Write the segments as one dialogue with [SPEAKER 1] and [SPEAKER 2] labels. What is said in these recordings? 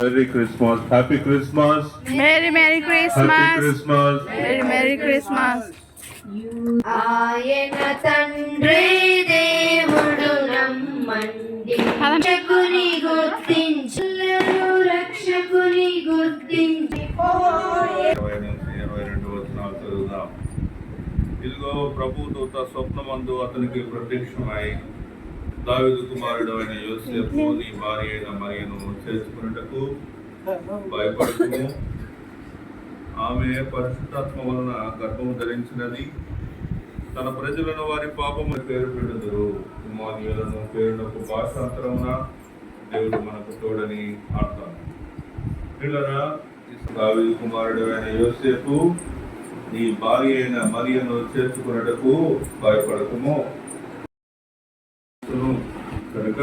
[SPEAKER 1] Merry Christmas, Happy Christmas,
[SPEAKER 2] Merry Christmas,
[SPEAKER 1] Happy Christmas,
[SPEAKER 2] Merry Christmas.
[SPEAKER 3] ఆయన తండ్రి దేవుడు నమ్మండి, రక్షకుని గుర్తించు, రక్షకుని గుర్తించి.
[SPEAKER 1] 22 వచనాలు చదువుదాం. ఇదిగో ప్రభు దూత స్వప్నమందు అతనికి ప్రత్యక్షమై, దావీదు కుమారుడు అయిన యోసేపు నీ భార్య అయిన మరియను చేసుకున్నటకు భయపడుతుము. ఆమె పరిశుద్ధాత్మ వలన గర్భము ధరించినది. తన ప్రజలను వారి పాపము పేరు పెడుదురు. ఇమ్మానుయేలును పేరునకు భాషాంతరమున దేవుడు మనకు తోడని అర్థం. పిల్లరా, దావీదు కుమారుడు అయిన యోసేపు నీ భార్య అయిన మరియను చేసుకున్నటకు భయపడకము. కనుక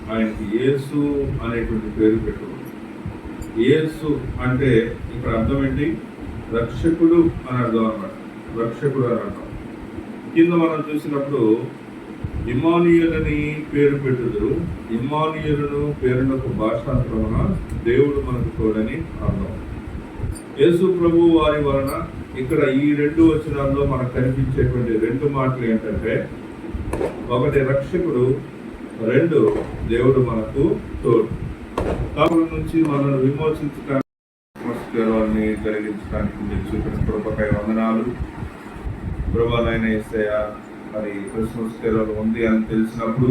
[SPEAKER 1] ఆయనకి యేసు అనేటువంటి పేరు పెట్టు. యేసు అంటే ఇక్కడ అర్థం ఏంటి? రక్షకుడు అని అర్థం అన్నమాట. రక్షకుడు అని అర్థం. కింద మనం చూసినప్పుడు ఇమ్మానుయేలుని పేరు పెట్టుదురు. ఇమ్మానుయేలును పేరునకు భాషాంతరమున దేవుడు మనకు తోడని అర్థం. యేసు ప్రభు వారి వలన ఇక్కడ ఈ 2 వచనాల్లో మనకు కనిపించేటువంటి 2 మాటలు ఏంటంటే, ఒకటి రక్షకుడు, 2 దేవుడు మనకు తోడు. పాపం నుంచి మనల్ని విమోచించడానికి జరిగించడానికి మీరు చూపిన కృపకై వందనాలు. ప్రభానైన యేసయ్య, మరి క్రిస్మస్ కేరళ ఉంది అని తెలిసినప్పుడు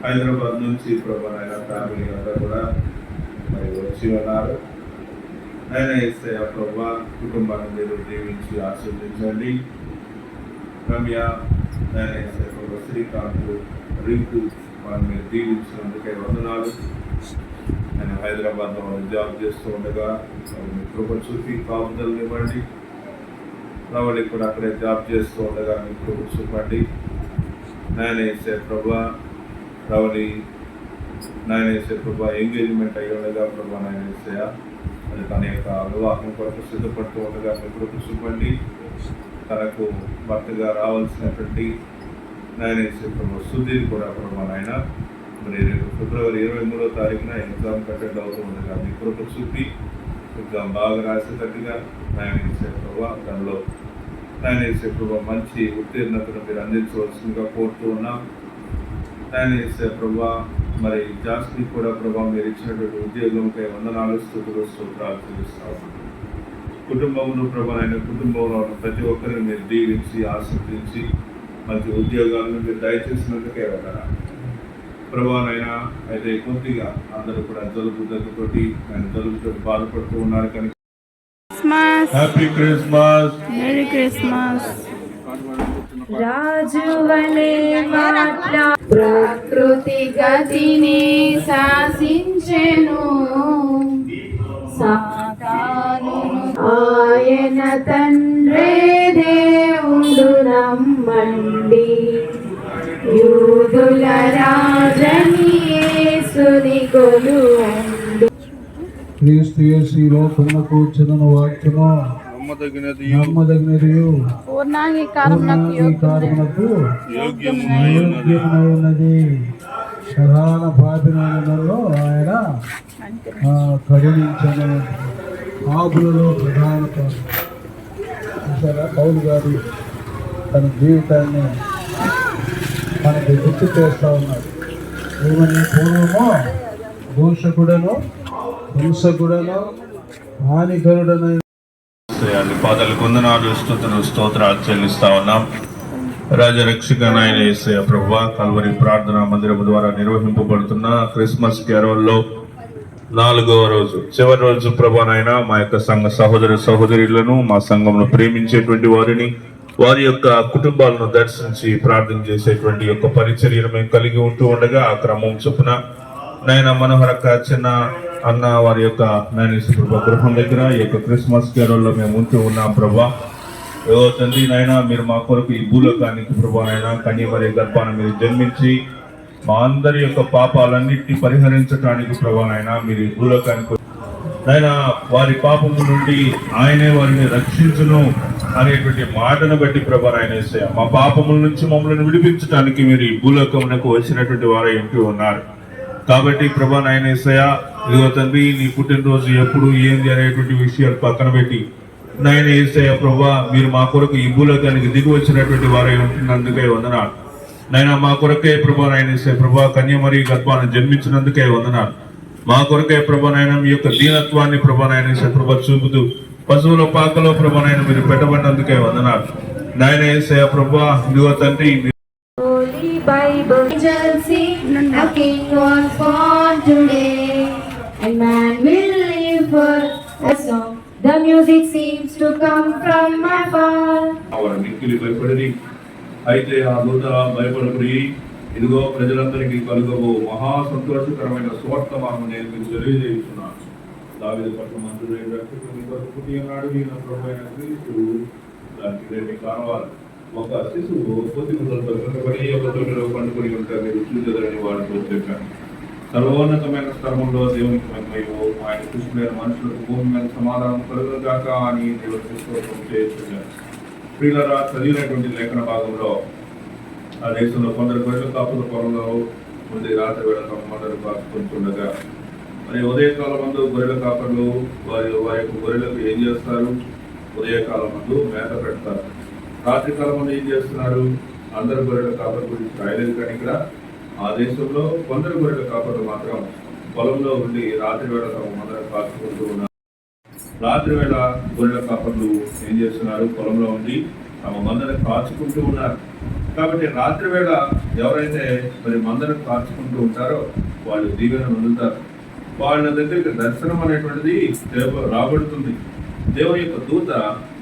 [SPEAKER 1] హైదరాబాద్ నుంచి ప్రభానైన ఫ్యామిలీ అంతా కూడా మరి వచ్చి ఉన్నారు. ఆయన యేసయ్య ప్రభా, కుటుంబాన్ని మీరు దీవించి ఆశీర్వదించండి. రమ్య, ఆయన యేసయ్య ప్రభా, శ్రీకాంత్, రింకు వారిని మీరు దీవించినందుకై వందనాలు. ఆయన హైదరాబాద్లో వాళ్ళు జాబ్ చేస్తూ ఉండగా మీ కృప చూపి కాపుదలు ఇవ్వండి. రవళి కూడా అక్కడే జాబ్ చేస్తూ ఉండగా మీ కృప చూపండి. నాయన యేసయ్య ప్రభా, రవళి నాయన యేసయ్య ప్రభా ఎంగేజ్మెంట్ అయ్యి ఉండగా ప్రభా నాయన యేసయ్య అది తన యొక్క వివాహం కొరకు సిద్ధపడుతూ ఉండగా మీ కృప చూపండి. తనకు భర్తగా రావాల్సినటువంటి నాయన యేసయ్య ప్రభా సుధీర్ కూడా ప్రభా నాయన మరి ఫిబ్రవరి 23వ తారీఖున ఎగ్జామ్ కండక్ట్ అవుతూ ఉండగా మీ కృప చూపి ఎగ్జామ్ బాగా రాసేటట్టుగా నాయన యేసయ్య ప్రభా దానిలో నాయన యేసయ్య ప్రభా మంచి ఉత్తీర్ణతను మీరు అందించవలసిందిగా కోరుతూ ఉన్నాం. నాయన యేసయ్య ప్రభా, మరి జాస్మికి కూడా ప్రభా మీరు ఇచ్చినటువంటి ఉద్యోగంపై వందనాలు, స్తుతులు, స్తోత్రాలు చెల్లిస్తాము. కుటుంబంలో ప్రభా ఆయన కుటుంబంలో ఉన్న ప్రతి ఒక్కరిని మీరు దీవించి ఆశీర్వదించి మంచి ఉద్యోగాలను మీరు దయచేసినందుకే వందనాలు ప్రభానైనా. అయితే కొద్దిగా అందరూ కూడా జలుబు దగ్గుతోటి ఆయన జలుబుతో బాధపడుతూ ఉన్నారు కనుక హ్యాపీ క్రిస్మస్,
[SPEAKER 2] మెరీ క్రిస్మస్.
[SPEAKER 3] రాజు వలె మాట్లా ప్రకృతి గతిని శాసించెను సాతాను, ఆయన తండ్రే దేవుడు నమ్మండి, యూదుల రాజని యేసుని కొలువండి.
[SPEAKER 4] క్రీస్తు యేసు ఈ లోకమునకు వచ్చిన వాక్యము నమ్మదగినది, పూర్ణాంగీకారమునకు యోగ్యమైనది. ప్రధాన పాపినలో ఆయన కరుణించను. ఆకులలో ప్రధాన పాపి పౌలు గారు తన జీవితాన్ని మనకి గుర్తు చేస్తూ ఉన్నాడు. ఏమని? పూర్వము దూషకుడను, హింసకుడను, హానికరుడను.
[SPEAKER 1] పాదాలు కొందనాలు, స్తుతులు, స్తోత్రాలు చెల్లిస్తా ఉన్నాం. రాజరక్షకనైన యేసయ్య ప్రభువా, కల్వరి ప్రార్థనా మందిరము ద్వారా నిర్వహింపబడుతున్న క్రిస్మస్ కేరళలో 4వ రోజు, చివరి రోజు ప్రభువైనా మా యొక్క సంఘ సహోదరులను, మా సంఘంలో ప్రేమించేటువంటి వారిని, వారి యొక్క కుటుంబాలను దర్శించి ప్రార్థన చేసేటువంటి యొక్క పరిచర్యను మేము కలిగి ఉంటూ ఉండగా ఆ క్రమం చొప్పున నాయన మనోహరక్క చిన్న అన్న వారి యొక్క నాయన ప్రభా గృహం దగ్గర ఈ యొక్క క్రిస్మస్ కేరళలో మేము ఉంటూ ఉన్నాం. ప్రభా ఏదో తండ్రి నాయన, మీరు మా కొరకు ఈ భూలోకానికి ప్రభా నాయన కన్యమరి గర్భాన మీరు జన్మించి మా అందరి యొక్క పాపాలన్నిటిని పరిహరించడానికి ప్రభా నాయన మీరు ఈ భూలోకానికి నాయన వారి పాపము నుండి ఆయనే వారిని రక్షించును అనేటువంటి మాటను బట్టి ప్రభా నాయన యేసయ్య మా పాపముల నుంచి మమ్మల్ని విడిపించడానికి మీరు ఈ భూలోకమునకు వచ్చినటువంటి వారు ఎంటూ ఉన్నారు. కాబట్టి ప్రభా నాయన యేసయ్య ఇదిగో తండ్రి నీ పుట్టినరోజు ఎప్పుడు ఏంది అనేటువంటి విషయాలు పక్కన పెట్టి నాయన యేసయ్య ప్రభా మీరు మా కొరకు ఈ భూలోకానికి దిగి వచ్చినటువంటి వారై ఉంటున్నందుకే వందనాలు. నాయన మా కొరకే ప్రభా నాయన యేసయ్య ప్రభా కన్యమరి గర్భాన్ని జన్మించినందుకే వందనాలు. మా కొరకే ప్రభా నాయన మీ యొక్క దీనత్వాన్ని ప్రభా నాయన యేసయ్య ప్రభా చూపుతూ పశువుల పాకలో ప్రభా నాయన మీరు పెట్టబడినందుకే వందనాలు. నాయన యేసయ్య ప్రభా ఇదిగో తండ్రి
[SPEAKER 3] Holy Bible angels sing, a king was born today, and man will live for a song. The music seems to come from afar.
[SPEAKER 1] వారు మిక్కిలి భయపడి అయితే ఆ దూత భయపడకుడి ఇదిగో ప్రజలందరికీ కలుగబో మహా సంతోషకరమైన సువర్తమానం నేను మీకు తెలియజేస్తున్నాను. దావీదు పట్ల మంత్రుడైన రక్షకుడు మీ కొరకు పుట్టి ఉన్నాడు, ఈయన ప్రభువైన క్రీస్తు. దానికి రేపు కావాలి ఒక శిశువు పొద్దుగులతో కట్టబడి ఒక తొట్టిలో పండుకొని ఉంటారు, మీరు చూసేదని వాడితో చెప్పాను. సర్వోన్నతమైన స్థలంలో దేవునికి మహిమయో ఆయన కృష్ణులైన మనుషులకు భూమి మీద సమాధానం కలుగుగాక అని దేవుడు స్తోత్రం చేస్తున్నాడు. ప్రియులారా, చదివినటువంటి లేఖన భాగంలో ఆ దేశంలో కొందరు గొర్రెల కాపుల పొలంలో ముందు రాత్రి వేళ తమ మందరు కాచుకుంటుండగా మరి ఉదయకాలం మందు గొర్రెల కాపర్లు వారి యొక్క గొర్రెలకు ఏం చేస్తారు? ఉదయకాలం మందు మేత పెడతారు. రాత్రి కాలం మందు ఏం చేస్తున్నారు? అందరు గొర్రెల కాపర్ గురించి రాయలేదు, కానీ ఇక్కడ ఆ దేశంలో కొందరు గొర్రెల కాపర్లు మాత్రం పొలంలో ఉండి రాత్రి వేళ తమ మందరు కాచుకుంటూ ఉన్నారు. రాత్రి వేళ గొర్రెల కాపర్లు ఏం చేస్తున్నారు? పొలంలో ఉండి తమ మందను కాచుకుంటూ ఉన్నారు. కాబట్టి రాత్రి వేళ ఎవరైతే మరి మందను కాచుకుంటూ ఉంటారో వాళ్ళు దీవెన పొందుతారు. వాళ్ళ దగ్గరికి దర్శనం అనేటువంటిది రాబడుతుంది. దేవుని యొక్క దూత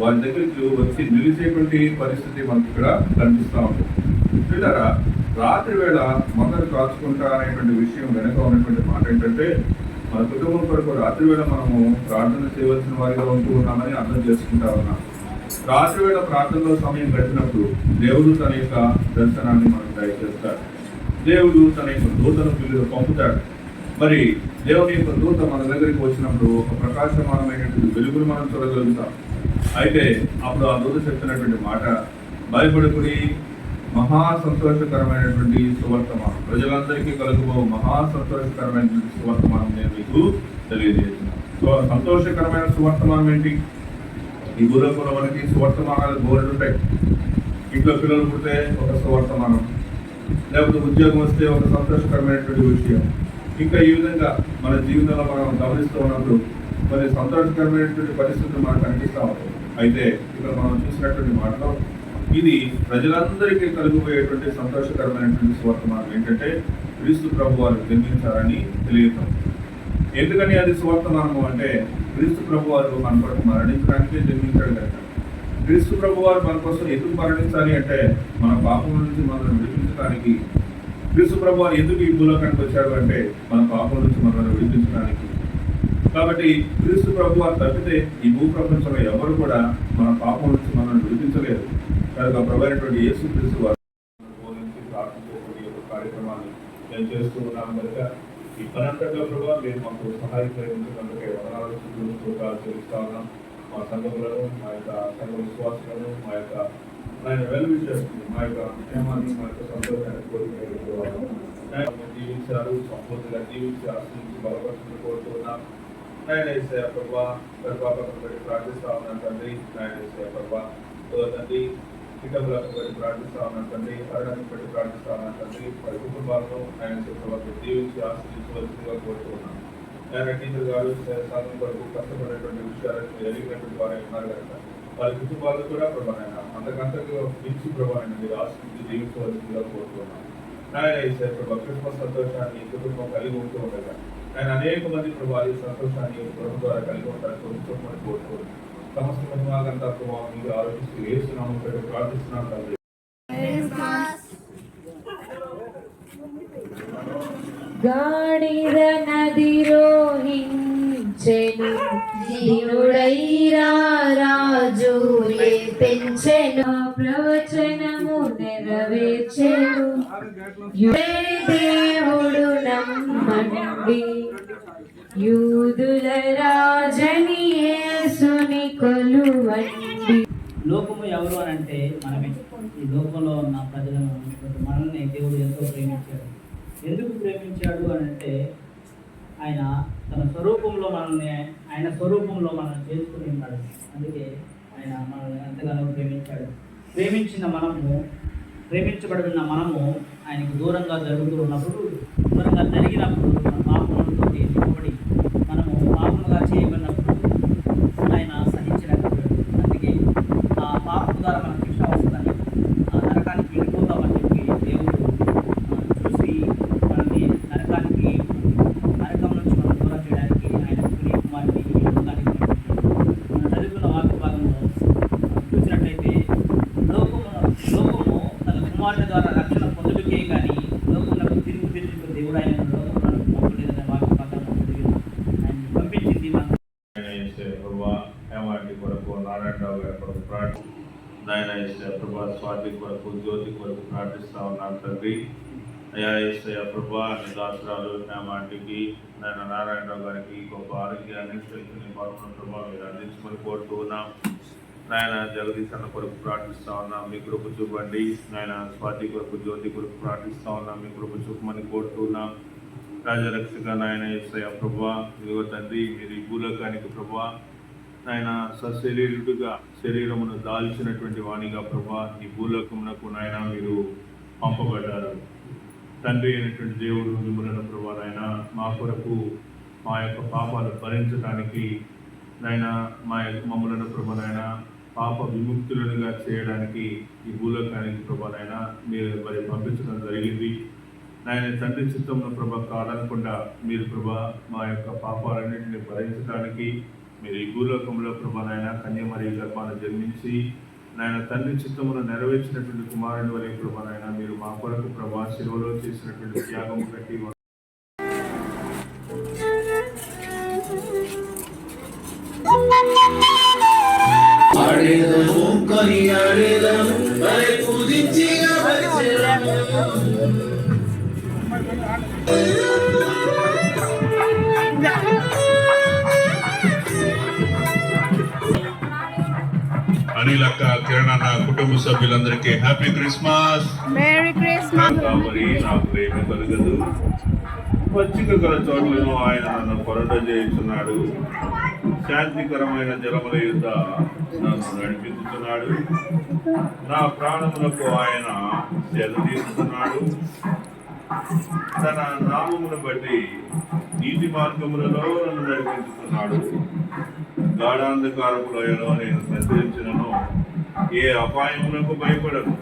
[SPEAKER 1] వాళ్ళ దగ్గరికి వచ్చి నిలిచేటువంటి పరిస్థితి మనకి ఇక్కడ కనిపిస్తూ ఉంటుంది. చూడారా, రాత్రి వేళ మందను కాచుకుంటా అనేటువంటి విషయం వెనక ఉన్నటువంటి మాట ఏంటంటే మన కుటుంబం కొరకు రాత్రి వేళ మనము ప్రార్థన చేయవలసిన వారిగా ఉంటూ ఉన్నామని అర్థం చేసుకుంటా ఉన్నాం. రాత్రి వేళ ప్రార్థనలో సమయం గడిపినప్పుడు దేవుడు తన యొక్క దర్శనాన్ని మనకు దయచేస్తాడు. దేవుడు తన యొక్క దూతను పిల్లలు పంపుతాడు. మరి దేవుని యొక్క దూత మన దగ్గరికి వచ్చినప్పుడు ఒక ప్రకాశమానమైనటువంటి వెలుగును మనం చూడగలుగుతాం. అయితే అప్పుడు ఆ దూత చెప్తున్నటువంటి మాట, భయపడుకుని మహా సంతోషకరమైనటువంటి సువర్తమానం, ప్రజలందరికీ కలుగుబో మహా సంతోషకరమైనటువంటి సువర్తమానం నేను మీకు తెలియజేస్తున్నాను. సో సంతోషకరమైన సువర్తమానం ఏంటి? ఈ భూలోకంలో మనకి సువర్తమానాలు బోర్డు ఉంటాయి. ఇంట్లో పిల్లలు పుడితే ఒక సువర్తమానం, లేకపోతే ఉద్యోగం వస్తే ఒక సంతోషకరమైనటువంటి విషయం. ఇంకా ఈ విధంగా మన జీవితంలో మనం గమనిస్తూ ఉన్నప్పుడు కొన్ని సంతోషకరమైనటువంటి పరిస్థితులు మనకు కనిపిస్తూ ఉంటాయి. అయితే ఇక్కడ మనం చూసినటువంటి మాటలో ఇది ప్రజలందరికీ కలుగుపోయేటువంటి సంతోషకరమైనటువంటి సువర్తమానం ఏంటంటే క్రీస్తు ప్రభు వారు జన్మించారని తెలియటం. ఎందుకని అది సువర్తమానము అంటే క్రీస్తు ప్రభు వారు మన కొరకు మరణించడానికి జన్మించాడు కనుక. క్రీస్తు ప్రభు వారు మన కోసం ఎందుకు మరణించాలి అంటే మన పాపం నుంచి మనల్ని విడిపించడానికి. క్రీస్తు ప్రభు వారు ఎందుకు ఈ భూలోకానికి వచ్చాడు అంటే మన పాపం నుంచి మనల్ని విడిపించడానికి. కాబట్టి క్రీస్తు ప్రభు వారు తప్పితే ఈ భూ ప్రపంచంలో ఎవరు కూడా మన పాపం నుంచి మనల్ని విడిపించలేరు. కనుక ప్రభువైనటువంటి యేసు క్రీస్తు వారు ప్రార్థించేటువంటి కార్యక్రమాన్ని మేము చేస్తూ ఉన్నాము కనుక ఈ పనంతట్లో ప్రభావ మీరు మాకు సహాయపడినందుకే వదనాలు చెల్లిస్తా ఉన్నాం. మా సంఘములను, మా యొక్క సంఘ విశ్వాసాలను, మా యొక్క వెల్ విషయాలు, మా యొక్క క్షేమాన్ని, మా యొక్క సంతోషాన్ని కోరుకుంటూ జీవించారు, సంపూర్తిగా జీవించి ఆశ్రయించి బలపరుచుకుంటూ కోరుతున్నాం. నాయన యేసయ్య ప్రభా గర్భాపకం బట్టి ప్రార్థిస్తా ఉన్నాను తండ్రి. నాయన యేసయ్య ప్రభా తండ్రి కుటుంబాలను బట్టి ప్రార్థిస్తా ఉన్నాను తండ్రి. హరణాన్ని బట్టి ప్రార్థిస్తా ఉన్నాను తండ్రి. వారి కుటుంబాలను ఆయన ప్రభావం జీవించి ఆశ్రయించవలసిందిగా కోరుతున్నాను. ఆయన టీచర్ గారు సాధన కొరకు కష్టపడేటువంటి విషయాలను ఎదిగినటువంటి వారు ఉన్నారు కనుక వారి కుటుంబాలు కూడా ప్రభావం అంతకంతకు మించి ప్రభావం మీరు ఆశ్రయించి జీవించవలసిందిగా కోరుతున్నాను. ఆయన యేసయ్య ప్రభా క్రిస్మస్ సంతోషాన్ని కుటుంబం కలిగి ఉంటూ ఉండగా ఆయన అనేక మంది ప్రభావి సంతోషాన్ని ప్రభు ద్వారా కలిగి ఉంటారని కోరుకోరు. సమస్త మహిమాగంతా ప్రభావం మీరు ఆలోచిస్తూ ఏసునామం ప్రార్థిస్తున్నాను తండ్రి.
[SPEAKER 3] గాడిద నదిరోహించెను, దీనుడైరా రాజు పెంచెను, ప్రవచనము నెరవేర్చెను, దేవుడు నమ్మండి, యూదుల రాజని యేసుని కొలువండి.
[SPEAKER 5] లోకము ఎవరు అని అంటే మనమే. ఈ లోకంలో ఉన్న ప్రజలను, మనల్ని దేవుడు ఎంతో ప్రేమించాడు. ఎందుకు ప్రేమించాడు అని అంటే ఆయన తన స్వరూపంలో మనల్ని ఆయన స్వరూపంలో మనం చేసుకుని ఉన్నాడు. అందుకే ఆయన మనల్ని ఎంతగానో ప్రేమించాడు. ప్రేమించబడిన మనము ఆయనకు దూరంగా జరుగుతూ ఉన్నప్పుడు, దూరంగా జరిగినప్పుడు మన పాపములతో నింపబడి మనము పాపముగా చేయబడినప్పుడు ఆయన సహించినప్పుడు, అందుకే ఆ పాపం ద్వారా మనకు శిక్ష వస్తుందని, ఆ నరకానికి వెళ్ళిపోతామని చెప్పి దేవుడు చూసి మనల్ని నరకం నుంచి మనం దూరం చేయడానికి ఆయన ప్రియ కుమారుని ఈ లోకానికి పంపించాడు. మనం చదువుకున్న వాక్య భాగంలో చూసినట్లయితే లోకము తన కుమారుని ద్వారా రక్షణ పొందుటకే కానీ లోకములకు తిరిగి తెచ్చిన దేవుడు ఆయన లోకములను పంపలేదనే వాక్య భాగంలో చదివి ఆయన పంపించింది మనం.
[SPEAKER 1] హేమాటి కొరకు, నారాయణరావు గారి కొరకు నాయన ఏసయ్య ప్రభా, స్వాతి కొరకు, జ్యోతి కొరకు ప్రార్థిస్తా ఉన్నాను తండ్రి. అయా ఏసయ్య ప్రభా, నీ దాసరాలు హేమాటికి, నాయన నారాయణరావు గారికి గొప్ప ఆరోగ్యాన్ని, శక్తిని, బలమును ప్రభావం మీరు అందించమని కోరుతూ ఉన్నాం. నాయన జగదీశ్ అన్న కొరకు ప్రార్థిస్తా ఉన్నాం, మీ కృప చూపండి. నాయన స్వాతి కొరకు, జ్యోతి కొరకు ప్రార్థిస్తా ఉన్నాం, మీ కృప చూపమని కోరుతూ ఉన్నాం. రాజరక్షక నాయన యేసయ్య ప్రభా, ఇదిగో తండ్రి, మీరు ఈ భూలోకానికి ప్రభా నాయన సశరీరుడుగా శరీరమును దాల్చినటువంటి వాణిగా ప్రభా ఈ భూలోకమునకు నాయన మీరు పంపబడ్డారు. తండ్రి అయినటువంటి దేవుడు మిమ్మల్ని ప్రభా నాయన మా కొరకు మా యొక్క పాపాలు భరించడానికి నాయన మమ్మలను ప్రభా నాయన పాప విముక్తులుగా చేయడానికి ఈ భూలోకానికి ప్రభా నాయన మీరు మరి పంపించడం జరిగింది. నాయన తండ్రి చిత్తంలో ప్రభా కాదనకుండా మీరు ప్రభా మా యొక్క పాపాలన్నింటినీ భరించడానికి మీరు ఈ భూలోకంలో ప్రభా నాయన కన్యమరి గర్భాన జన్మించి నాయన తండ్రి చిత్తమును నెరవేర్చినటువంటి కుమారుని వలె ప్రభా నాయన మీరు మా కొరకు ప్రభా శిలువలో చేసినటువంటి త్యాగం కట్టి అనిల్ అక్క, కిరణ్ అన్న కుటుంబ సభ్యులందరికీ హ్యాపీ క్రిస్మస్.
[SPEAKER 2] Merry Christmas.
[SPEAKER 1] కాబట్టి నా ప్రేమ కలగదు, పచ్చిక గల చోట్లను ఆయన నన్ను కొరట చేస్తున్నాడు, శాంతికరమైన జలముల యుద్ధ నన్ను నడిపించుతున్నాడు, నా ప్రాణములకు ఆయన సేద తీస్తున్నాడు, తన నామమును బట్టి నీతి మార్గములలో నన్ను నడిపించుతున్నాడు. గాఢాంధకారపు లోయలో నేను సంచరించినను ఏ అపాయములకు భయపడను.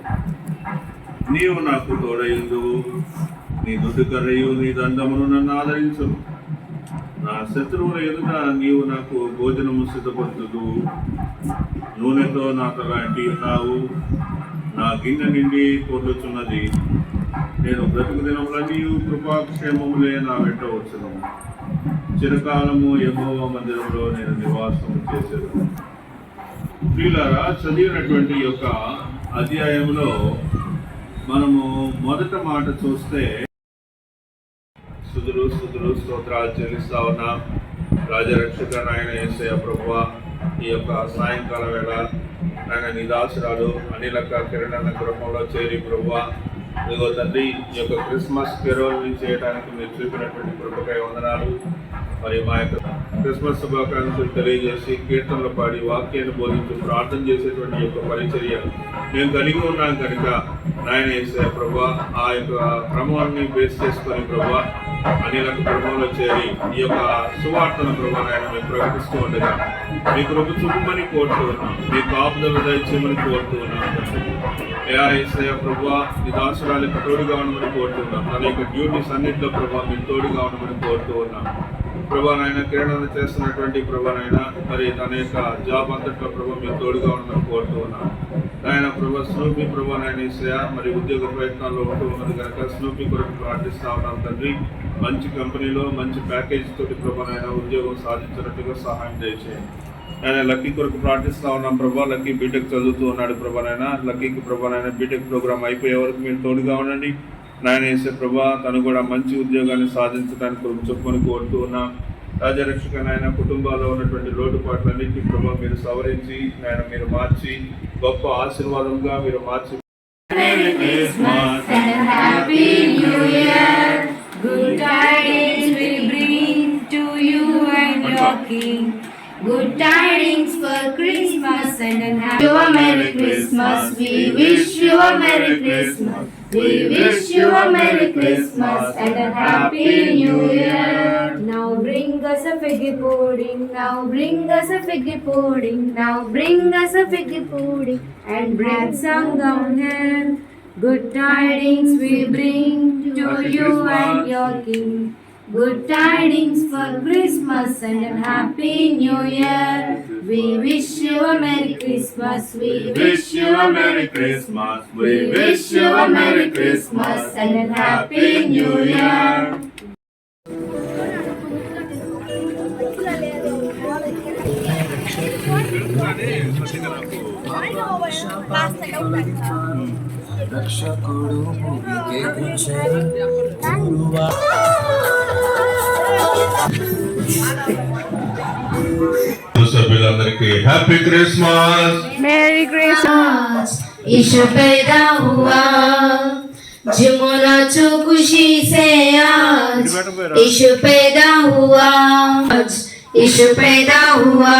[SPEAKER 1] నీవు నాకు తోడయుందువు, నీ నుదుకర్రయు నీ దండమును నన్ను ఆదరించును. నా శత్రువుల ఎదుట నీవు నాకు భోజనము సిద్ధపరచుదు, నూనెతో నా తల అంటి ఉన్నావు, నా గిన్నె నిండి పొందుతున్నది. నేను బ్రతుకు దినములన్నీ కృపాక్షేమములే నా వెంట వచ్చును. చిరకాలము యెహోవా మందిరంలో నేను నివాసం చేసేది. ప్రియులారా, చదివినటువంటి యొక్క అధ్యాయంలో మనము మొదట మాట చూస్తే స్తుతులు స్తోత్రాలు చెల్లిస్తా ఉన్నాం. రాజరక్షక నాయన యేసయ్య ప్రభువా, ఈ యొక్క సాయంకాల వేళ నాయన నీ దాసురాలు అనిలక్క కిరణ్ గృహంలో చేరి ప్రభువా, ఇదిగో తండ్రి, ఈ యొక్క క్రిస్మస్ కెరోల్ని చేయడానికి మీరు చూపినటువంటి కృపకై వందనాలు. మరి మా యొక్క క్రిస్మస్ శుభాకాంక్షలు తెలియజేసి కీర్తనలు పాడి వాక్యాన్ని బోధించి ప్రార్థన చేసేటువంటి యొక్క పరిచర్య మేము కలిగి ఉన్నాం కనుక నాయన యేసయ్య ప్రభువా, ఆ యొక్క క్రమాన్ని బేస్ చేసుకొని ప్రభువా అనిలక క్రమంలో చేరి ఈ యొక్క సువార్తను ప్రభువా నాయన మేము ప్రకటిస్తూ ఉండగా మీ కృప చూపమని కోరుతూ ఉన్నాం, మీ కాపుదల దయచేయమని కోరుతూ ఉన్నాం. యేసయ్య ప్రభువా, ఈ దాసురాలకు తోడుగా ఉండమని కోరుతున్నాం. తన యొక్క డ్యూటీస్ అన్నింటిలో ప్రభావ మీరు తోడుగా ఉండమని కోరుతూ ఉన్నాం. ప్రభా నాయన కిరణాలు చేస్తున్నటువంటి ప్రభా నాయన మరి తన యొక్క జాబ్ అంతట్లో ప్రభావ మీరు తోడుగా ఉండమని కోరుతూ ఉన్నాం. ఆయన ప్రభా స్నూపీ ప్రభా నాయన యేసయ్య మరి ఉద్యోగ ప్రయత్నాల్లో ఉంటూ ఉన్నది కనుక స్నూపీ కొరకు ప్రార్థిస్తా ఉన్నాం తండ్రి. మంచి కంపెనీలో మంచి ప్యాకేజ్ తోటి ప్రభా నాయన ఉద్యోగం సాధించినట్టుగా సహాయం దయచేయండి. ఆయన లక్కీ కొరకు ప్రార్థిస్తా ఉన్నాం ప్రభా. లక్కీ బీటెక్ చదువుతూ ఉన్నాడు ప్రభా నాయన. లక్కీకి ప్రభా నాయన బీటెక్ ప్రోగ్రామ్ అయిపోయే వరకు మీరు తోడుగా ఉండండి. నాయన యేసయ్య ప్రభా, తను కూడా మంచి ఉద్యోగాన్ని సాధించడానికి చెప్పుకొని కోరుతూ ఉన్నాం. రాజరక్షక నాయన కుటుంబాల్లో ఉన్నటువంటి లోటుపాట్లన్నింటినీ ప్రభా మీరు సవరించి నాయన మీరు మార్చి గొప్ప ఆశీర్వాదంగా మీరు మార్చి
[SPEAKER 3] Happy New Year. Good tidings we bring to you. your King. Good tidings for Christmas and a happy you a Merry Christmas. We wish you a Merry Christmas. We wish you a Merry Christmas and a Happy New Year. Now bring us a figgy pudding. Now bring us a figgy pudding. Now bring us a figgy pudding and bring some gum here. Good tidings we bring to you and your King. Good tidings for Christmas and a Happy New Year. We wish you a Merry Christmas. We wish you a Merry Christmas. We wish you a Merry Christmas and a Happy New Year.
[SPEAKER 6] రక్షకుడు భూమికి తెచ్చెను గురువా
[SPEAKER 1] సభ్యులందరికీ happy Christmas.
[SPEAKER 2] Merry Christmas.
[SPEAKER 3] Ishu पैदा हुआ झूमो नाचो खुशी से आज ईशु पैदा हुआ आज ईशु पैदा हुआ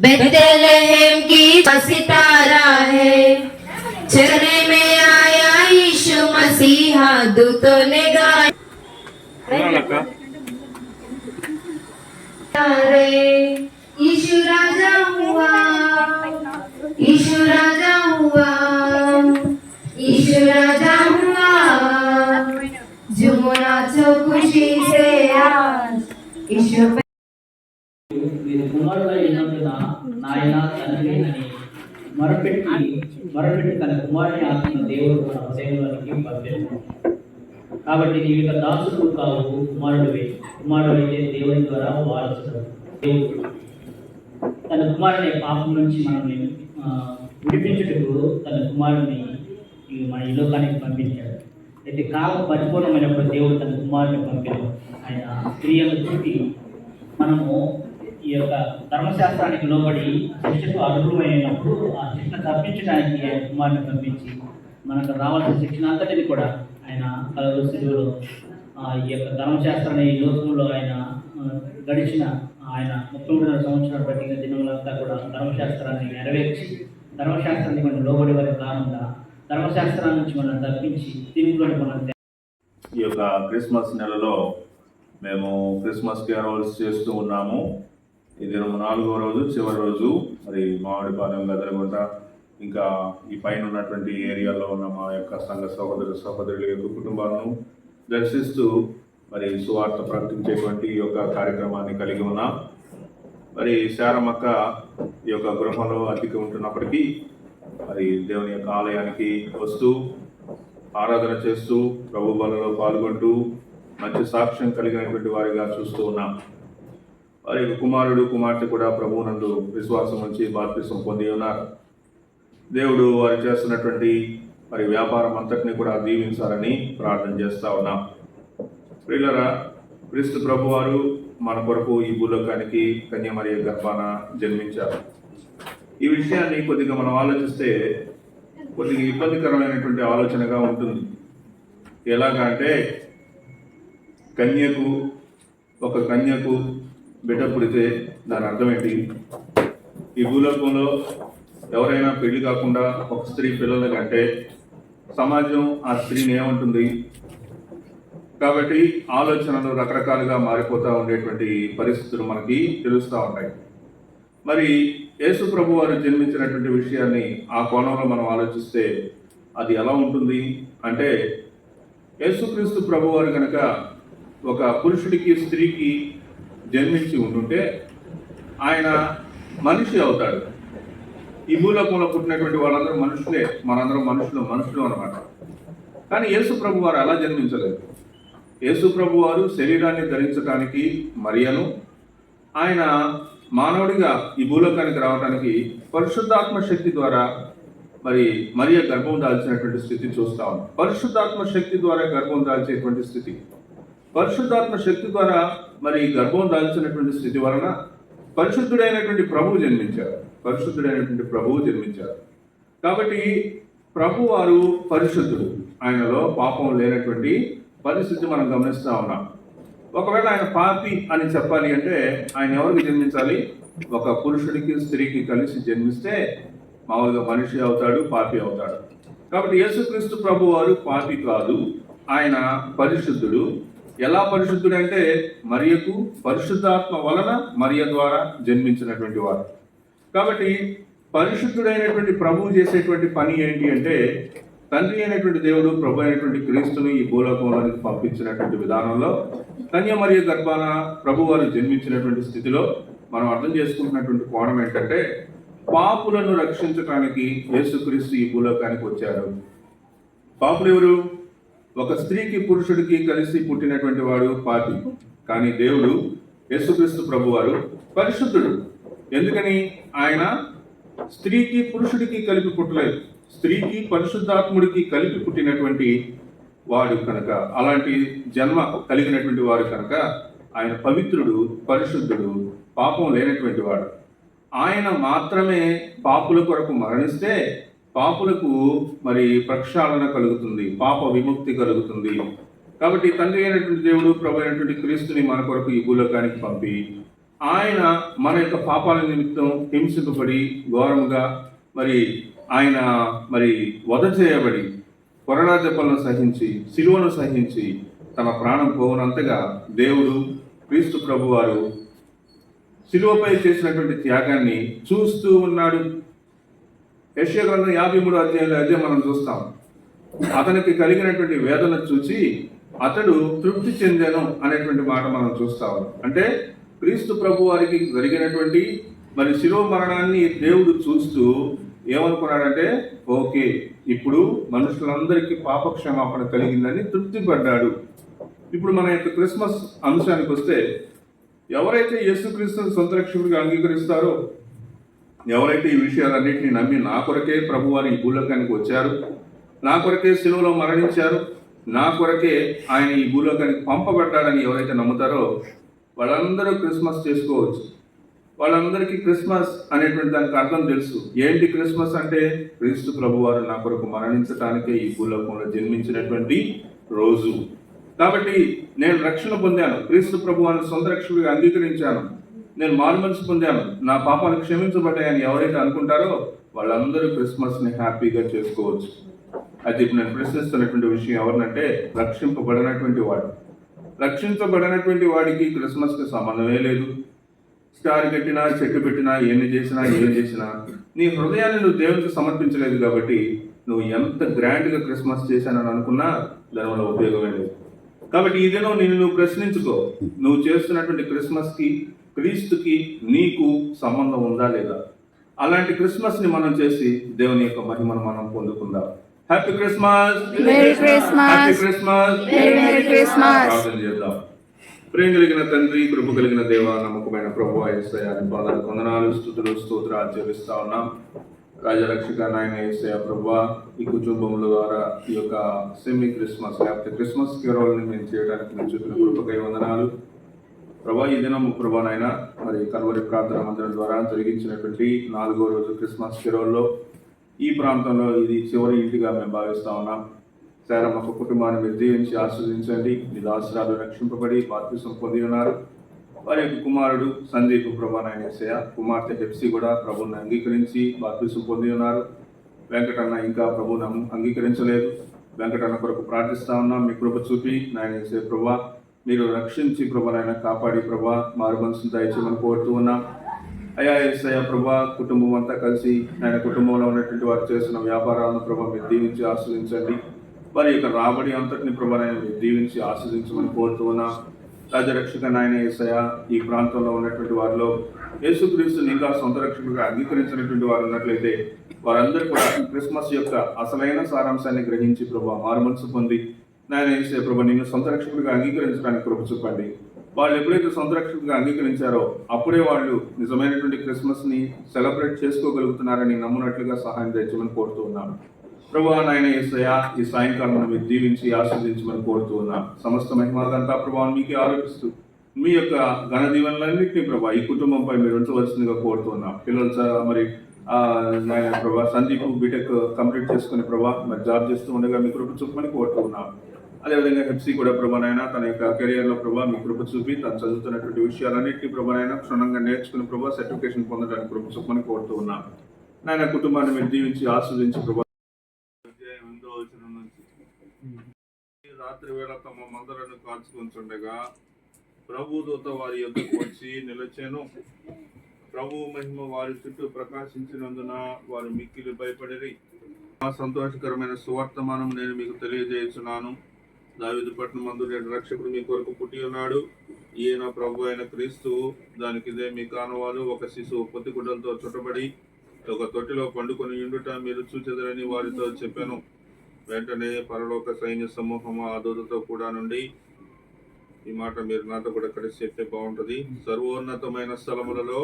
[SPEAKER 3] बेथलेहम की सितारा है चलने में आया यीशु मसीहा दूतों ने गाया यीशु राजा हुआ यीशु राजा हुआ यीशु राजा हुआ झूमो नाचो खुशी से आज यीशु
[SPEAKER 5] మీరు కుమారుడు అయినందున నాయన తండ్రి అని మొరపెట్టి తన కుమారుని ఆత్మ దేవుడు మన హృదయంలోనికి పంపాడు. కాబట్టి నీవు ఇక దాసుడు కావు, కుమారుడివే. కుమారుడు అయితే దేవుని ద్వారా వారసుడు. దేవుడు తన కుమారుని పాపం నుంచి మనల్ని విడిపించుటకు తన కుమారుని మన ఈ లోకానికి పంపించాడు. అయితే కాలం పరిపూర్ణమైనప్పుడు దేవుడు తన కుమారుని పంపాడు. ఆయన క్రియలు చూపి మనము ఈ యొక్క ధర్మశాస్త్రానికి లోబడి శిక్షకు అర్హులమైనప్పుడు ఆ శిక్షను తప్పించడానికి ఆయన కుమారుని పంపించి మనకు రావాల్సిన శిక్షణ అంతటిని కూడా ఆయన కలవరి శిలువలో ఈ యొక్క ధర్మశాస్త్రాన్ని ఈ లోకంలో ఆయన గడిచిన ఆయన 39 సంవత్సరాలు బట్టిన దినములంతా కూడా ధర్మశాస్త్రాన్ని నెరవేర్చి ధర్మశాస్త్రాన్ని మనం లోబడి వారికి కాకుండా ధర్మశాస్త్రాన్ని నుంచి మనం తప్పించి దీంట్లోని మనం
[SPEAKER 1] ఈ యొక్క క్రిస్మస్ నెలలో మేము క్రిస్మస్ క్యారోల్స్ చేస్తూ ఉన్నాము. ఇది 4వ రోజు, చివరి రోజు. మరి మామిడిపాలెం, గదరగుంట, ఇంకా ఈ పైన ఉన్నటువంటి ఏరియాలో ఉన్న మా యొక్క సంఘ సహోదరుల యొక్క కుటుంబాలను దర్శిస్తూ మరి సువార్త ప్రకటించేటువంటి ఈ యొక్క కార్యక్రమాన్ని కలిగి ఉన్నాం. మరి శారమక్క ఈ యొక్క గృహంలో అతికి ఉంటున్నప్పటికీ మరి దేవుని యొక్క ఆలయానికి వస్తూ ఆరాధన చేస్తూ ప్రభు బలలో పాల్గొంటూ మంచి సాక్ష్యం కలిగినటువంటి వారిగా చూస్తూ ఉన్నాం. వారి కుమారుడు కుమార్తె కూడా ప్రభువునందు విశ్వాసం ఉంచి బాప్తిసం పొంది ఉన్నారు. దేవుడు వారు చేస్తున్నటువంటి మరి వ్యాపారం అంతటిని కూడా దీవించాలని ప్రార్థన చేస్తూ ఉన్నాం. ప్రియులారా, క్రీస్తు ప్రభు వారు మన కొరకు ఈ భూలోకానికి కన్యమరియ గర్భాన జన్మించారు. ఈ విషయాన్ని కొద్దిగా మనం ఆలోచిస్తే కొద్దిగా ఇబ్బందికరమైనటువంటి ఆలోచనగా ఉంటుంది. ఎలాగా అంటే ఒక కన్యకు బిడ్డ పుడితే దాని అర్థం ఏంటి? ఈ భూలోకంలో ఎవరైనా పెళ్లి కాకుండా ఒక స్త్రీ పిల్లల కంటే సమాజం ఆ స్త్రీని ఏమంటుంది? కాబట్టి ఆలోచనలు రకరకాలుగా మారిపోతూ ఉండేటువంటి పరిస్థితులు మనకి తెలుస్తూ ఉంటాయి. మరి యేసు ప్రభు వారు జన్మించినటువంటి విషయాన్ని ఆ కోణంలో మనం ఆలోచిస్తే అది ఎలా ఉంటుంది అంటే, యేసుక్రీస్తు ప్రభు వారు కనుక ఒక పురుషుడికి స్త్రీకి జన్మించి ఉంటుంటే ఆయన మనిషి అవుతాడు. ఈ భూలోకంలో పుట్టినటువంటి వాళ్ళందరూ మనుషులే, మనందరం మనుషులు అన్నమాట. కానీ యేసు ప్రభు వారు అలా జన్మించలేదు. యేసు ప్రభు వారు శరీరాన్ని ధరించడానికి మరియను, ఆయన మానవుడిగా ఈ భూలోకానికి రావడానికి పరిశుద్ధాత్మ శక్తి ద్వారా మరి మరియ గర్భం దాల్చినటువంటి స్థితి చూస్తా ఉన్నాం. పరిశుద్ధాత్మ శక్తి ద్వారా గర్భం దాల్చేటువంటి స్థితి, పరిశుద్ధాత్మ శక్తి ద్వారా మరి గర్భం దాల్చినటువంటి స్థితి వలన పరిశుద్ధుడైనటువంటి ప్రభువు జన్మించారు. కాబట్టి ప్రభు వారు పరిశుద్ధుడు, ఆయనలో పాపం లేనటువంటి పరిస్థితి మనం గమనిస్తూ ఉన్నాం. ఒకవేళ ఆయన పాపి అని చెప్పాలి అంటే ఆయన ఎవరికి జన్మించాలి? ఒక పురుషుడికి స్త్రీకి కలిసి జన్మిస్తే మామూలుగా మనిషి అవుతాడు, పాపి అవుతాడు. కాబట్టి యేసుక్రీస్తు ప్రభు వారు పాపి కాదు, ఆయన పరిశుద్ధుడు. ఎలా పరిశుద్ధుడు అంటే మరియకు పరిశుద్ధాత్మ వలన మరియ ద్వారా జన్మించినటువంటి వారు. కాబట్టి పరిశుద్ధుడైనటువంటి ప్రభువు చేసేటువంటి పని ఏంటి అంటే తండ్రి అయినటువంటి దేవుడు ప్రభు అయినటువంటి క్రీస్తుని ఈ భూలోకంలోనికి పంపించినటువంటి విధానంలో కన్య మరియ గర్భాన ప్రభు వారు జన్మించినటువంటి స్థితిలో మనం అర్థం చేసుకుంటున్నటువంటి కోణం ఏంటంటే పాపులను రక్షించడానికి యేసుక్రీస్తు ఈ భూలోకానికి వచ్చారు. పాపులు ఎవరు? ఒక స్త్రీకి పురుషుడికి కలిసి పుట్టినటువంటి వాడు పాపి. కానీ దేవుడు యేసుక్రీస్తు ప్రభు వారు పరిశుద్ధుడు. ఎందుకని? ఆయన స్త్రీకి పురుషుడికి కలిపి పుట్టలేదు, స్త్రీకి పరిశుద్ధాత్ముడికి కలిపి పుట్టినటువంటి వాడు కనుక, అలాంటి జన్మ కలిగినటువంటి వాడు కనుక ఆయన పవిత్రుడు, పరిశుద్ధుడు, పాపం లేనటువంటి వాడు. ఆయన మాత్రమే పాపుల కొరకు మరణిస్తే పాపులకు మరి ప్రక్షాళన కలుగుతుంది, పాప విముక్తి కలుగుతుంది. కాబట్టి తండ్రి అయినటువంటి దేవుడు ప్రభు అయినటువంటి క్రీస్తుని మన కొరకు ఈ భూలోకానికి పంపి ఆయన మన యొక్క పాపాల నిమిత్తం హింసింపబడి ఘోరముగా మరి ఆయన మరి వధ చేయబడి కొరడా దెబ్బలను సహించి సిలువను సహించి తన ప్రాణం పోవునంతగా దేవుడు క్రీస్తు ప్రభు వారు సిలువపై చేసినటువంటి త్యాగాన్ని చూస్తూ ఉన్నాడు. యెషయా గ్రంథం 53వ అధ్యాయంలో అదే మనం చూస్తాం. అతనికి కలిగినటువంటి వేదన చూసి అతడు తృప్తి చెందాను అనేటువంటి మాట మనం చూస్తాం. అంటే క్రీస్తు ప్రభు వారికి జరిగినటువంటి మరి శిలువ మరణాన్ని దేవుడు చూస్తూ ఏమనుకున్నాడంటే ఓకే, ఇప్పుడు మనుషులందరికీ పాపక్షమాపణ కలిగిందని తృప్తి పడ్డాడు. ఇప్పుడు మన యొక్క క్రిస్మస్ అంశానికి వస్తే ఎవరైతే యేసుక్రీస్తుని సొంత రక్షకుడిగా అంగీకరిస్తారో, ఎవరైతే ఈ విషయాలన్నింటినీ నమ్మి నా కొరకే ప్రభువారు ఈ భూలోకానికి వచ్చారు, నా కొరకే శిలువలో మరణించారు, నా కొరకే ఆయన ఈ భూలోకానికి పంపబడ్డాడని ఎవరైతే నమ్ముతారో వాళ్ళందరూ క్రిస్మస్ చేసుకోవచ్చు. వాళ్ళందరికీ క్రిస్మస్ అనేటువంటి దానికి అర్థం తెలుసు. ఏంటి క్రిస్మస్ అంటే? క్రీస్తు ప్రభువారు నా కొరకు మరణించడానికే ఈ భూలోకంలో జన్మించినటువంటి రోజు. కాబట్టి నేను రక్షణ పొందాను, క్రీస్తు ప్రభువారిని సొంత రక్షకుడిగా అంగీకరించాను, నేను మారుమనసు పొందాను, నా పాపాలు క్షమించబడ్డాయని ఎవరైతే అనుకుంటారో వాళ్ళందరూ క్రిస్మస్ని హ్యాపీగా చేసుకోవచ్చు. అయితే ఇప్పుడు నేను ప్రశ్నిస్తున్నటువంటి విషయం ఎవరినంటే రక్షింపబడినటువంటి వాడు. రక్షించబడినటువంటి వాడికి క్రిస్మస్కి సంబంధమే లేదు. స్టార్ కట్టినా, చెట్టు పెట్టినా, ఏం చేసినా నీ హృదయాన్ని నువ్వు దేవునికి సమర్పించలేదు కాబట్టి నువ్వు ఎంత గ్రాండ్గా క్రిస్మస్ చేశానని అనుకున్నా దానివల్ల ఉపయోగమే లేదు. కాబట్టి ఈ దినం నువ్వు ప్రశ్నించుకో, నువ్వు చేస్తున్నటువంటి క్రిస్మస్కి క్రీస్తుకి నీకు సంబంధం ఉందా లేదా? అలాంటి క్రిస్మస్ని మనం చేసి దేవుని యొక్క మహిమను మనం పొందుకుందాం. Happy Christmas,
[SPEAKER 2] Merry Christmas,
[SPEAKER 1] happy Christmas,
[SPEAKER 2] Merry Christmas.
[SPEAKER 1] ప్రార్థన చేద్దాం. ప్రేమ కలిగిన తండ్రి, కృప కలిగిన దేవ, నమ్మకమైన ప్రభువా యేసయ్యా నీ పాదాలకు వందనాలు, స్తుతులు, స్తోత్రాలు చెల్లిస్తా ఉన్నాం. రాజరక్షక నాయన యేసయ్యా ప్రభువా, ఈ కుటుంబముల ద్వారా ఈ యొక్క సెమీ క్రిస్మస్ లేకపోతే క్రిస్మస్ కెరోల్ని మేము చేయడానికి మేము చూపిన కృపకై వందనాలు ప్రభా. ఈ దినం ప్రభా నాయన మరి కల్వరి ప్రార్థన మందిరం ద్వారా జరిగించినటువంటి 4వ రోజు క్రిస్మస్ కెరోల్లో ఈ ప్రాంతంలో ఇది చివరి ఇంటిగా మేము భావిస్తా ఉన్నాం. శారమ్మ కుటుంబాన్ని మీరు దీవించి ఆస్వాదించండి. మీ దాసురాలు రక్షింపబడి బాప్తిసం పొంది ఉన్నారు. వారి యొక్క కుమారుడు సందీప్ ప్రభా నాయన యేసయ్యా, కుమార్తె హెప్సీ కూడా ప్రభువుని అంగీకరించి బాప్తిసం పొంది ఉన్నారు. వెంకటన్న ఇంకా ప్రభువుని అంగీకరించలేదు. వెంకటన్న కొరకు ప్రార్థిస్తా ఉన్నాం. మీ కృప చూపి నాయన యేసయ్య ప్రభా మీరు రక్షించి ప్రభా నాయన కాపాడి ప్రభా మారు మనసును దయచేయమని కోరుతూ ఉన్నాం. అయా యేసయ్య ప్రభా, కుటుంబం అంతా కలిసి ఆయన కుటుంబంలో ఉన్నటువంటి వారు చేస్తున్న వ్యాపారాలను ప్రభా మీరు దీవించి ఆస్వాదించండి. వారి యొక్క రాబడి అంతటిని ప్రభా నాయన మీరు దీవించి ఆస్వాదించమని కోరుతూ ఉన్నాం. రాజరక్షక నాయన యేసయ్య, ఈ ప్రాంతంలో ఉన్నటువంటి వారిలో యేసుక్రీస్తుని ఇంకా సొంత రక్షకుడిగా అంగీకరించినటువంటి వారు ఉన్నట్లయితే వారందరూ కూడా క్రిస్మస్ యొక్క అసలైన సారాంశాన్ని గ్రహించి ప్రభా మారుమనసు పొంది నాయన యేసయ్య ప్రభా నిన్ను సొంత రక్షకుడిగా అంగీకరించడానికి కృప చూపండి. వాళ్ళు ఎప్పుడైతే సొంత రక్షకుడిగా అంగీకరించారో అప్పుడే వాళ్ళు నిజమైనటువంటి క్రిస్మస్ని సెలబ్రేట్ చేసుకోగలుగుతున్నారని నమ్మునట్లుగా సహాయం తెచ్చమని కోరుతూ ఉన్నాను. ప్రభా నాయన యేసయ్య, ఈ సాయంకాలం మీరు దీవించి ఆస్వాదించమని కోరుతూ ఉన్నాం. సమస్త మహిమాదంతా ప్రభావం మీకే ఆరోపిస్తూ మీ యొక్క ఘన దీవెనలన్నింటినీ ప్రభా ఈ కుటుంబంపై మీరు ఉంచవలసిందిగా కోరుతూ ఉన్నాం. పిల్లలు మరి నాయన ప్రభా సందీప్ బీటెక్ కంప్లీట్ చేసుకుని ప్రభా మరి జాబ్ చేస్తూ ఉండగా మీ కృప చూపమని కోరుతూ ఉన్నాం. అదేవిధంగా హెప్సీ కూడా ప్రభానైనా తన యొక్క కెరియర్లో ప్రభావ మీ కృప చూపి తను చదువుతున్నటువంటి విషయాలన్నింటినీ ప్రభానైనా క్షుణ్ణంగా నేర్చుకుని ప్రభావ సర్టిఫికేషన్ పొందడానికి కృప చూపమని కోరుతూ ఉన్నాను. నాయన కుటుంబాన్ని మీరు దీవించి ఆస్వాదించి ప్రభావ. అధ్యాయం 8వ వచనం నుంచి, రాత్రి వేళ తమ మందలను కాచుకుంటుండగా ప్రభు దూత వారి యొద్దకు వచ్చి నిలిచెను. ప్రభు మహిమ వారి చుట్టూ ప్రకాశించినందున వారు మిక్కిలి భయపడిరి. ఆ సంతోషకరమైన సువర్తమానం నేను మీకు తెలియజేస్తున్నాను. దావీదు పట్టణమందు నేడు రక్షకుడు మీ కొరకు పుట్టి ఉన్నాడు. ఈయన ప్రభు అయిన క్రీస్తు. దానికి ఇదే మీ కానువాలు. ఒక శిశువు పొత్తిగుడ్డలతో చుట్టబడి ఒక తొట్టిలో పండుకొని ఉండుట మీరు చూచెదరని వారితో చెప్పాను. వెంటనే పరలోక సైన్య సమూహము ఆ దూతతో కూడా నుండి, ఈ మాట మీరు నాతో కూడా కలిసి చెప్తే బాగుంటది, సర్వోన్నతమైన స్థలములలో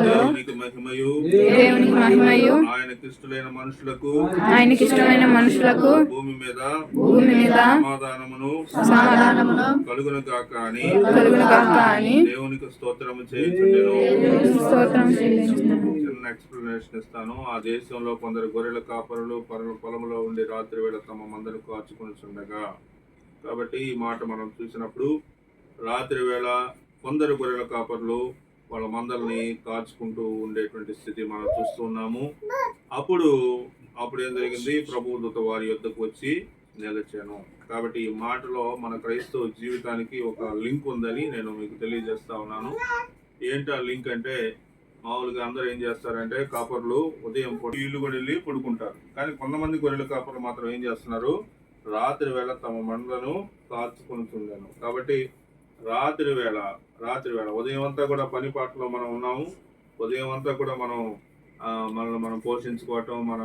[SPEAKER 1] దేవునికి మహిమయు ఆయనకి ఇష్టమైన మనుషులకు భూమి మీద సమాధానమును కలుగును గాక అని దేవునికి స్తోత్రము చేయించుండెను. చిన్న ఎక్స్ప్లెనేషన్ ఇస్తాను. ఆ దేశంలో కొందరు గొర్రెల కాపరులు పొలంలో ఉండి రాత్రి వేళ తమ మందను కాచుకొనిచుండగా. కాబట్టి ఈ మాట మనం చూసినప్పుడు రాత్రి వేళ కొందరు గొర్రెల కాపర్లు వాళ్ళ మందల్ని కాచుకుంటూ ఉండేటువంటి స్థితి మనం చూస్తున్నాము. అప్పుడు ఏం జరిగింది? ప్రభు దూత వారి యొద్దకు వచ్చి నిలిచాను. కాబట్టి ఈ మాటలో మన క్రైస్తవ జీవితానికి ఒక లింక్ ఉందని నేను మీకు తెలియజేస్తా ఉన్నాను. ఏంటి ఆ లింక్ అంటే, మామూలుగా అందరూ ఏం చేస్తారంటే కాపర్లు ఉదయం ఇల్లు కూడా వెళ్ళి పడుకుంటారు. కానీ కొంతమంది గొర్రెల కాపర్లు మాత్రం ఏం చేస్తున్నారు? రాత్రి వేళ తమ మండలను కాచుకుంటున్నాను. కాబట్టి రాత్రి వేళ ఉదయం అంతా కూడా పని పాటలో మనం ఉన్నాము. ఉదయం అంతా కూడా మనల్ని మనం పోషించుకోవటం, మన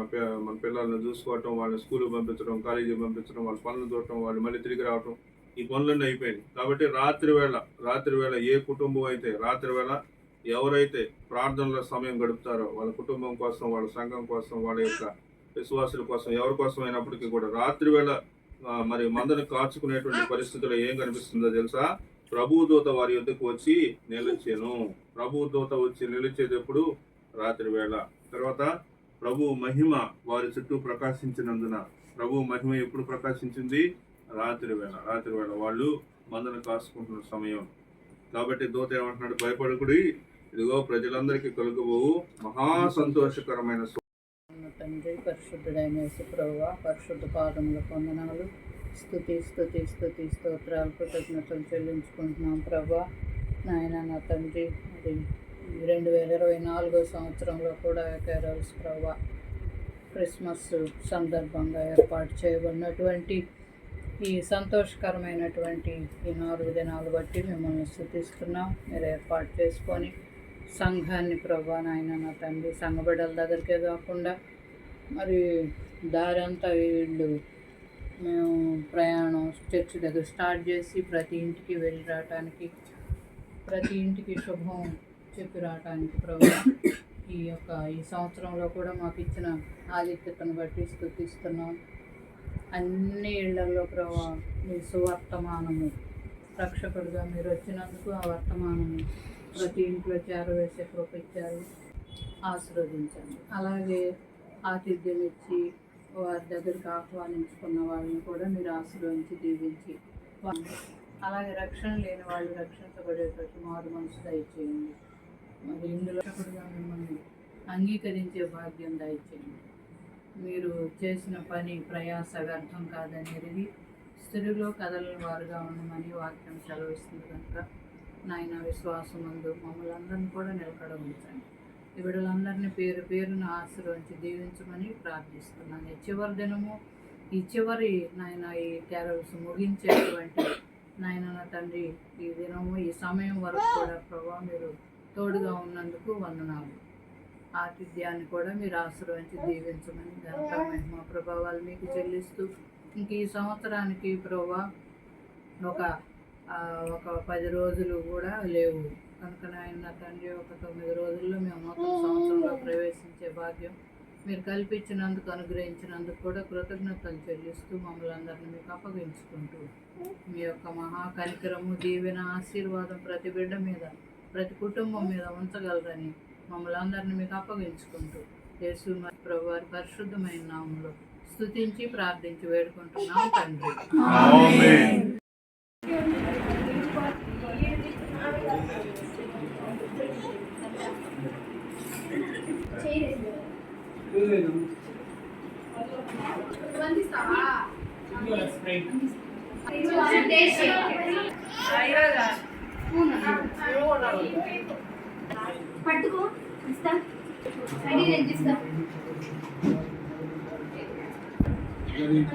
[SPEAKER 1] పిల్లల్ని చూసుకోవటం, వాళ్ళని స్కూల్కి పంపించడం, కాలేజీకి పంపించడం, వాళ్ళ పనులు చూడటం, వాళ్ళు మళ్ళీ తిరిగి రావటం, ఈ పనులన్నీ అయిపోయినాయి. కాబట్టి రాత్రి వేళ ఏ కుటుంబం అయితే రాత్రి వేళ ఎవరైతే ప్రార్థనలో సమయం గడుపుతారో వాళ్ళ కుటుంబం కోసం, వాళ్ళ సంఘం కోసం, వాళ్ళ యొక్క విశ్వాసుల కోసం, ఎవరి కోసం అయినప్పటికీ కూడా రాత్రి వేళ మరి మందను కాచుకునేటువంటి పరిస్థితుల్లో ఏం కనిపిస్తుందో తెలుసా? ప్రభు దూత వారి యొద్దకు వచ్చి నిలిచెను. ప్రభు దూత వచ్చి నిలిచేటప్పుడు రాత్రి వేళ. తర్వాత ప్రభు మహిమ వారి చుట్టూ ప్రకాశించినందున, ప్రభు మహిమ ఎప్పుడు ప్రకాశించింది? రాత్రి వేళ వాళ్ళు మందను కాచుకుంటున్న సమయం. కాబట్టి దూత ఏమంటున్నాడు? భయపడకుడి, ఇదిగో ప్రజలందరికీ కలుగబోవు మహా సంతోషకరమైన
[SPEAKER 7] తండ్రి, పరిశుద్ధుడైన యేసుప్రభువా, పరిశుద్ధ పాదములకు వందనాలు, స్తుతి స్తోత్రాలు, కృతజ్ఞతలు చెల్లించుకుంటున్నాం ప్రభా. నాయన నా తండ్రి, అది 2024 సంవత్సరంలో కూడా కేరళస్ ప్రభా క్రిస్మస్ సందర్భంగా ఏర్పాటు చేయబడినటువంటి ఈ సంతోషకరమైనటువంటి ఈ 4 దినాలు బట్టి మిమ్మల్ని స్తుతిస్తున్నాం. మీరు ఏర్పాటు చేసుకొని సంఘాన్ని ప్రభా నాయన నా తండ్రి, సంఘ బిడ్డల దగ్గరికే కాకుండా మరి దారంతా వీళ్ళు మేము ప్రయాణం చర్చి దగ్గర స్టార్ట్ చేసి ప్రతి ఇంటికి వెళ్ళి రావటానికి, ప్రతి ఇంటికి శుభం చెప్పి రావటానికి ప్రభు ఈ సంవత్సరంలో కూడా మాకు ఇచ్చిన ఆధిక్యతను బట్టి స్తుతిస్తున్నాం. అన్ని ఇళ్లలో ప్రభు మీ సువర్తమానము, రక్షకుడుగా మీరు వచ్చినందుకు ఆ వర్తమానము ప్రతి ఇంట్లో చేరవేసే కృప ఇచ్చారు, ఆశీర్వదించండి. అలాగే ఆతిథ్యం ఇచ్చి వారి దగ్గరికి ఆహ్వానించుకున్న వాళ్ళని కూడా మీరు ఆశీర్వదించి దీవించి, అలాగే రక్షణ లేని వాళ్ళు రక్షించబడేటట్టు మారు మనసు దయచేయండి. మరి ఇందులో రక్షకుడుగా మిమ్మల్ని అంగీకరించే భాగ్యం దయచేయండి. మీరు చేసిన పని ప్రయాస వ్యర్థం కాదనేది స్త్రీలో కదలని వారుగా ఉండమని వాక్యం సెలవిస్తుంది కనుక నాయన విశ్వాసమందు మమ్మల్ని అందరినీ కూడా నిలకడ ఉంచండి. ఈ బిడ్డలందరినీ పేరు పేరున ఆశీర్వదించి దీవించమని ప్రార్థిస్తున్నాను. ఈ చివరి దినము, ఈ చివరి నాయన ఈ క్యారల్స్ ముగించేటువంటి నాయన నా తండ్రి, ఈ దినము ఈ సమయం వరకు కూడా ప్రభావ మీరు తోడుగా ఉన్నందుకు వందనాలు. ఆతిథ్యాన్ని కూడా మీరు ఆశీర్వదించి దీవించమని ఘనత మహిమ ప్రభావాలు మీకు చెల్లిస్తూ, ఇంక ఈ సంవత్సరానికి ప్రభావ ఒక 10 రోజులు కూడా లేవు కనుక నాయన తండ్రి, ఒక 9 రోజుల్లో మేము నూతన సంవత్సరంలో ప్రవేశించే భాగ్యం మీరు కల్పించినందుకు, అనుగ్రహించినందుకు కూడా కృతజ్ఞతలు చెల్లిస్తూ మమ్మల్ని అందరినీ మీకు అప్పగించుకుంటూ, మీ యొక్క మహా కనికరము, దీవెన, ఆశీర్వాదం ప్రతి బిడ్డ మీద, ప్రతి కుటుంబం మీద ఉంచగలరని మమ్మల్ని అందరినీ మీకు అప్పగించుకుంటూ యేసు ప్రభు వారి పరిశుద్ధమైన నామంలో స్తుతించి ప్రార్థించి వేడుకుంటున్నాం తండ్రి.
[SPEAKER 1] ఆమేన్.
[SPEAKER 3] పట్టుకో ఇస్తా రెడీ నేను ఇస్తా
[SPEAKER 4] జరిగింది.